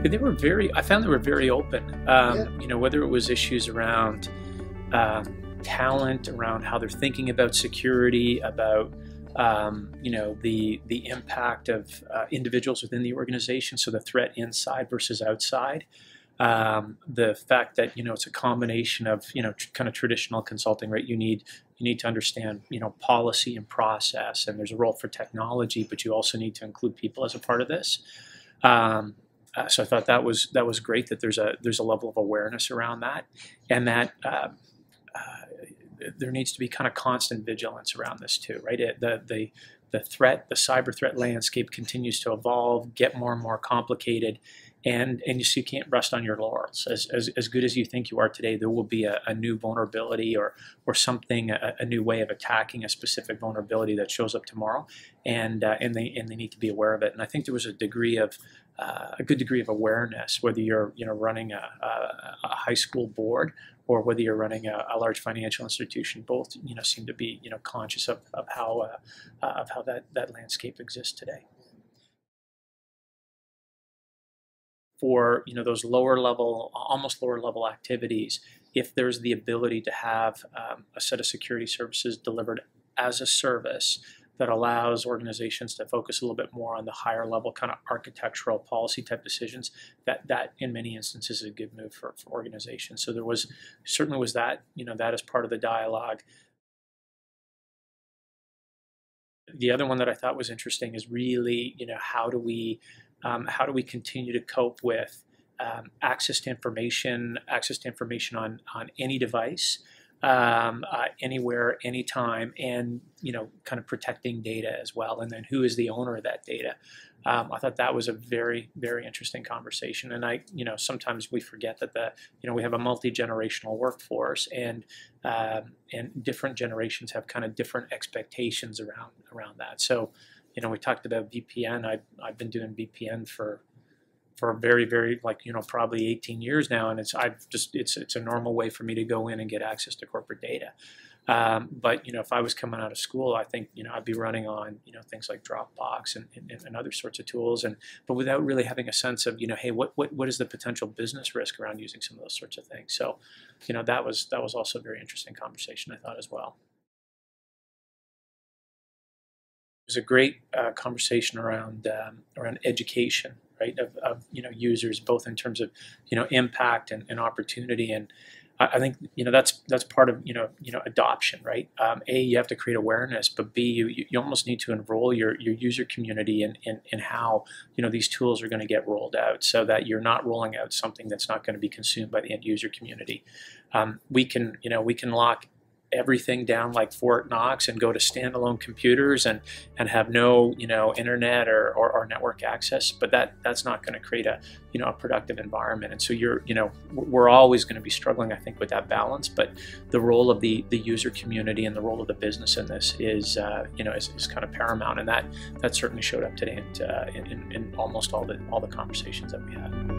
They were I found they were very open. Yeah. You know, whether it was issues around talent, around how they're thinking about security, about you know, the impact of individuals within the organization, so the threat inside versus outside. The fact that, you know, it's a combination of, you know, kind of traditional consulting, right? You need to understand, you know, policy and process, and there's a role for technology, but you also need to include people as a part of this. So I thought that was great that there's a level of awareness around that, and that there needs to be kind of constant vigilance around this too, right? The cyber threat landscape continues to evolve, get more and more complicated, and you can't rest on your laurels. As good as you think you are today, there will be a new vulnerability or something, a new way of attacking a specific vulnerability that shows up tomorrow, and they need to be aware of it. And I think there was a good degree of awareness, whether you're, you know, running a high school board or whether you're running a large financial institution. Both, you know, seem to be, you know, conscious of how that landscape exists today. For, you know, those almost lower level activities, if there's the ability to have a set of security services delivered as a service that allows organizations to focus a little bit more on the higher level kind of architectural policy type decisions, that in many instances is a good move for organizations. So there certainly was that, you know, that is part of the dialogue. The other one that I thought was interesting is really, you know, how do we continue to cope with access to information on any device, anywhere, anytime, and, you know, kind of protecting data as well, and then who is the owner of that data. I thought that was a very, very interesting conversation, and you know, sometimes we forget that you know, we have a multi-generational workforce, and different generations have kind of different expectations around that. So, you know, we talked about VPN. I've been doing VPN for a very, very, like, you know, probably 18 years now, and it's a normal way for me to go in and get access to corporate data. But, you know, if I was coming out of school, I think, you know, I'd be running on, you know, things like Dropbox and other sorts of tools, but without really having a sense of, you know, hey, what is the potential business risk around using some of those sorts of things. So, you know, that was also a very interesting conversation, I thought, as well. It was a great conversation around education, right, of you know, users, both in terms of, you know, impact and opportunity. And I think, you know, that's part of, you know, adoption, right? A, you have to create awareness, but B, you almost need to enroll your user community in how, you know, these tools are going to get rolled out, so that you're not rolling out something that's not going to be consumed by the end user community. We can lock everything down like Fort Knox and go to standalone computers and have no, you know, internet or network access, but that's not going to create a, you know, a productive environment. And so we're always going to be struggling, I think, with that balance. But the role of the user community and the role of the business in this is you know, is kind of paramount, and that certainly showed up today in almost all the conversations that we had.